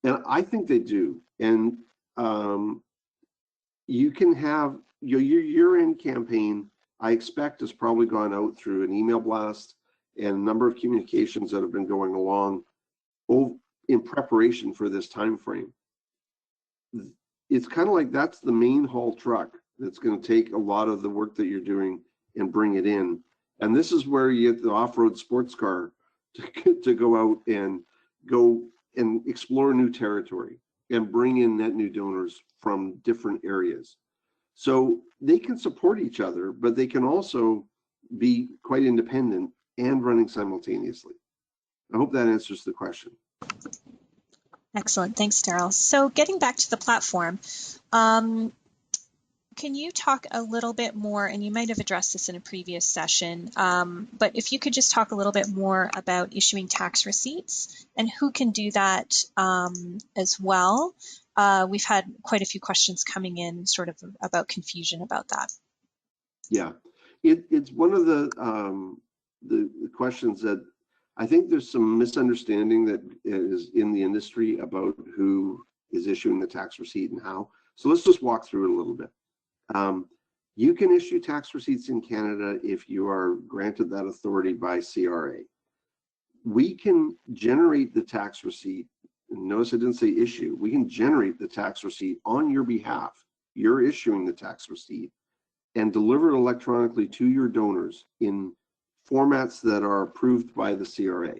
And I think they do. And you can have your year-end campaign, I expect, has probably gone out through an email blast and a number of communications that have been going along in preparation for this time frame. It's kind of like that's the main haul truck that's going to take a lot of the work that you're doing and bring it in. And this is where you get the off-road sports car to go out and explore new territory and bring in net new donors from different areas. So they can support each other, but they can also be quite independent and running simultaneously. I hope that answers the question. Excellent. Thanks, Daryl. So getting back to the platform, can you talk a little bit more, and you might have addressed this in a previous session, but if you could just talk a little bit more about issuing tax receipts and who can do that as well. We've had quite a few questions coming in sort of about confusion about that. Yeah, it's one of the questions that I think there's some misunderstanding that is in the industry about who is issuing the tax receipt and how. So let's just walk through it a little bit. You can issue tax receipts in Canada if you are granted that authority by CRA. We can generate the tax receipt, and notice I didn't say issue, we can generate the tax receipt on your behalf. You're issuing the tax receipt and deliver it electronically to your donors in formats that are approved by the CRA.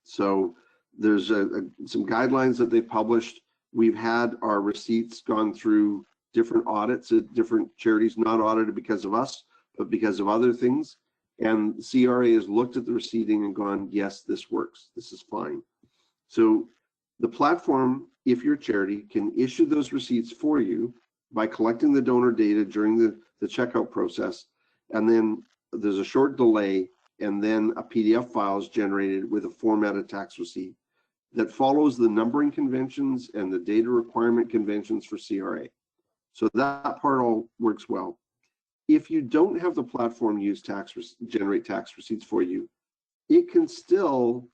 So there's some guidelines that they published. We've had our receipts gone through different audits at different charities, not audited because of us, but because of other things. And CRA has looked at the receipting and gone, yes, this works, this is fine. So the platform, if your charity, can issue those receipts for you by collecting the donor data during the checkout process. And then there's a short delay, and then a PDF file is generated with a formatted tax receipt that follows the numbering conventions and the data requirement conventions for CRA. So that part all works well. If you don't have the platform generate tax receipts for you, it can still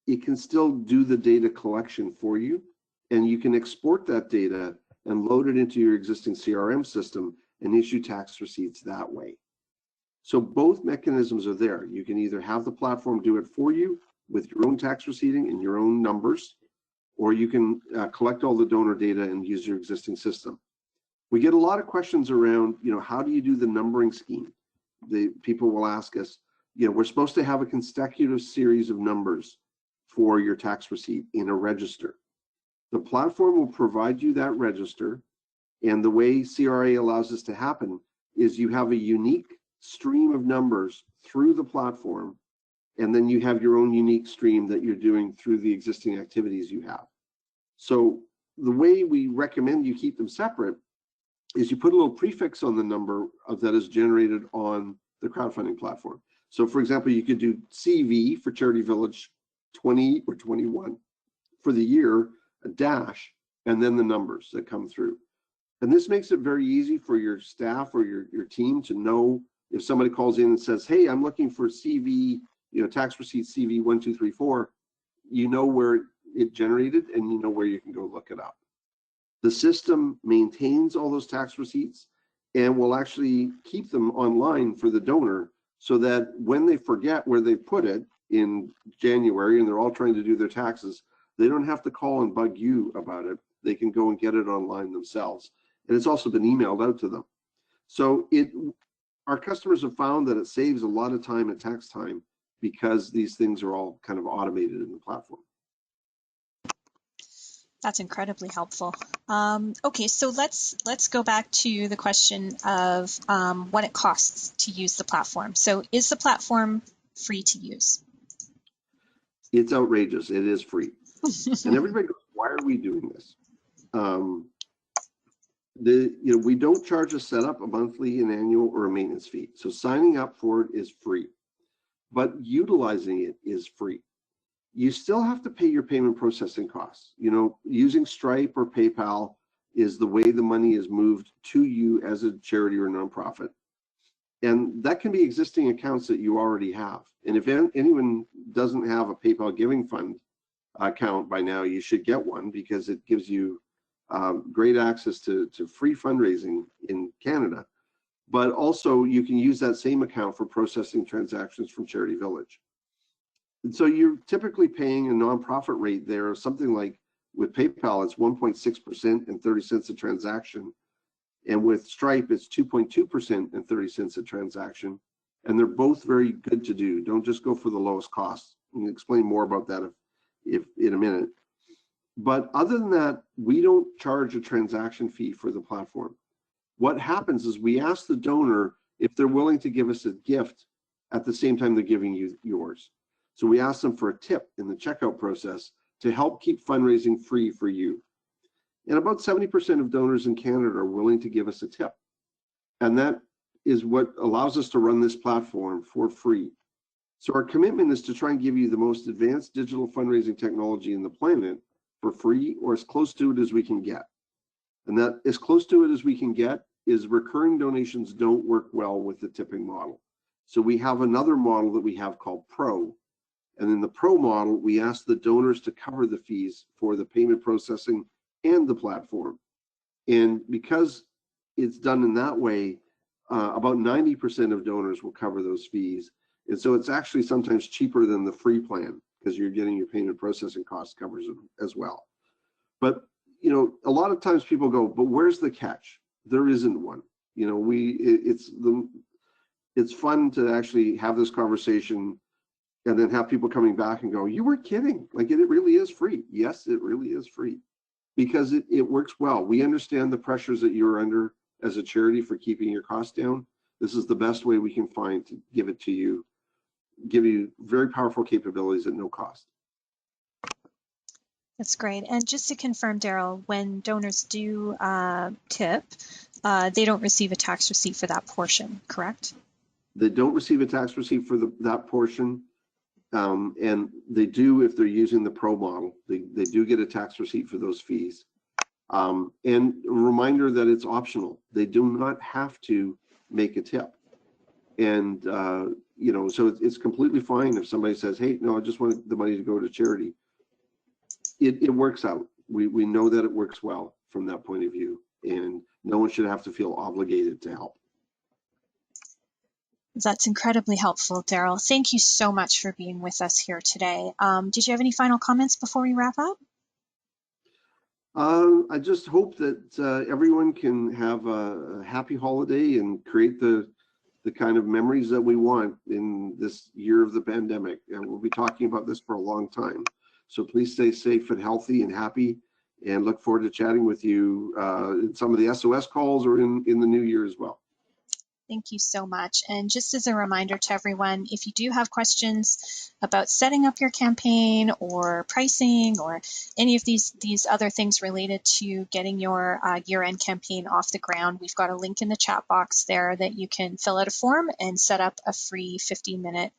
do the data collection for you, and you can export that data and load it into your existing CRM system and issue tax receipts that way. So both mechanisms are there. You can either have the platform do it for you with your own tax receipting and your own numbers, or you can collect all the donor data and use your existing system. We get a lot of questions around, how do you do the numbering scheme? People will ask us, we're supposed to have a consecutive series of numbers for your tax receipt in a register. The platform will provide you that register, and the way CRA allows this to happen is you have a unique stream of numbers through the platform, and then you have your own unique stream that you're doing through the existing activities you have. So the way we recommend you keep them separate is you put a little prefix on the number that is generated on the crowdfunding platform. So for example, you could do CV for Charity Village 20 or 21 for the year, a dash, and then the numbers that come through. And this makes it very easy for your staff or your team to know if somebody calls in and says, hey, I'm looking for CV, tax receipt CV 1234, you know where it generated and you know where you can go look it up. The system maintains all those tax receipts and will actually keep them online for the donor so that when they forget where they put it in January and they're all trying to do their taxes, they don't have to call and bug you about it. They can go and get it online themselves. And it's also been emailed out to them. So our customers have found that it saves a lot of time and tax time because these things are all kind of automated in the platform. That's incredibly helpful. Okay, so let's go back to the question of what it costs to use the platform. So is the platform free to use? It's outrageous. It is free. And everybody goes, why are we doing this? We don't charge a setup, a monthly, an annual, or a maintenance fee. So signing up for it is free, but utilizing it is free. You still have to pay your payment processing costs. Using Stripe or PayPal is the way the money is moved to you as a charity or nonprofit. And that can be existing accounts that you already have. And if anyone doesn't have a PayPal Giving Fund account by now, you should get one, because it gives you great access to free fundraising in Canada. But also you can use that same account for processing transactions from Charity Village. And so you're typically paying a nonprofit rate there, something like, with PayPal, it's 1.6% and 30 cents a transaction. And with Stripe, it's 2.2% and 30 cents a transaction. And they're both very good to do. Don't just go for the lowest cost. I'll explain more about that if in a minute. But other than that, we don't charge a transaction fee for the platform. What happens is we ask the donor if they're willing to give us a gift at the same time they're giving you yours. So we ask them for a tip in the checkout process to help keep fundraising free for you. And about 70% of donors in Canada are willing to give us a tip. And that is what allows us to run this platform for free. So our commitment is to try and give you the most advanced digital fundraising technology in the planet for free, or as close to it as we can get. And that as close to it as we can get is recurring donations don't work well with the tipping model. So we have another model that we have called Pro. And in the Pro model, we ask the donors to cover the fees for the payment processing and the platform. And because it's done in that way, about 90% of donors will cover those fees. And so it's actually sometimes cheaper than the free plan, because you're getting your payment processing costs covered as well. But a lot of times people go, but where's the catch? There isn't one. It's fun to actually have this conversation and then have people coming back and go, you were kidding. Like, it really is free. Yes, it really is free, because it works well. We understand the pressures that you're under as a charity for keeping your costs down. This is the best way we can find to give it to you, give you very powerful capabilities at no cost. That's great. And just to confirm, Daryl, when donors do tip, they don't receive a tax receipt for that portion, correct? They don't receive a tax receipt for that portion. And they do if they're using the Pro model. They do get a tax receipt for those fees. And a reminder that it's optional. They do not have to make a tip. And, so it's completely fine if somebody says, hey, no, I just want the money to go to charity. It works out. We know that it works well from that point of view, and no one should have to feel obligated to help. That's incredibly helpful, Daryl. Thank you so much for being with us here today. Did you have any final comments before we wrap up? I just hope that everyone can have a happy holiday and create the kind of memories that we want in this year of the pandemic. And we'll be talking about this for a long time. So please stay safe and healthy and happy, and look forward to chatting with you in some of the SOS calls or in the new year as well. Thank you so much. And just as a reminder to everyone, if you do have questions about setting up your campaign or pricing or any of these other things related to getting your year-end campaign off the ground, we've got a link in the chat box there that you can fill out a form and set up a free 15-minute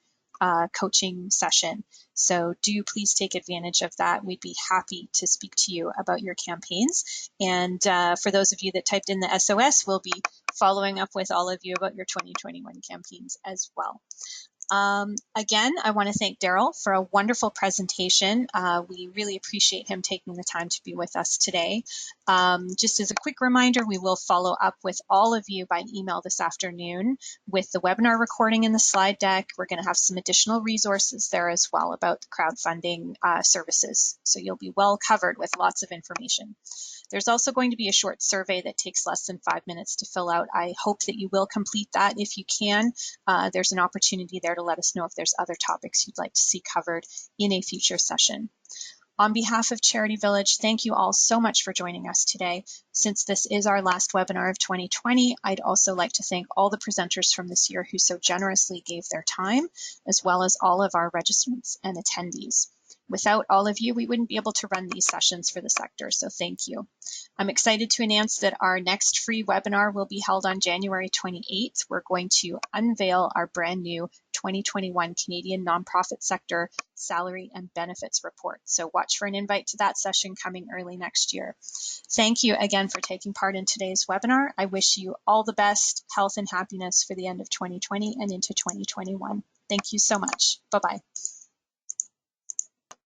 coaching session. So do please take advantage of that. We'd be happy to speak to you about your campaigns. And for those of you that typed in the SOS, we'll be following up with all of you about your 2021 campaigns as well. Again, I want to thank Daryl for a wonderful presentation. We really appreciate him taking the time to be with us today. Just as a quick reminder, we will follow up with all of you by email this afternoon with the webinar recording and the slide deck. We're going to have some additional resources there as well about the crowdfunding services. So you'll be well covered with lots of information. There's also going to be a short survey that takes less than 5 minutes to fill out. I hope that you will complete that if you can. There's an opportunity there to let us know if there's other topics you'd like to see covered in a future session. On behalf of Charity Village, thank you all so much for joining us today. Since this is our last webinar of 2020, I'd also like to thank all the presenters from this year who so generously gave their time, as well as all of our registrants and attendees. Without all of you, we wouldn't be able to run these sessions for the sector, so thank you. I'm excited to announce that our next free webinar will be held on January 28th. We're going to unveil our brand new 2021 Canadian Nonprofit Sector Salary and Benefits Report. So watch for an invite to that session coming early next year. Thank you again for taking part in today's webinar. I wish you all the best health and happiness for the end of 2020 and into 2021. Thank you so much. Bye-bye.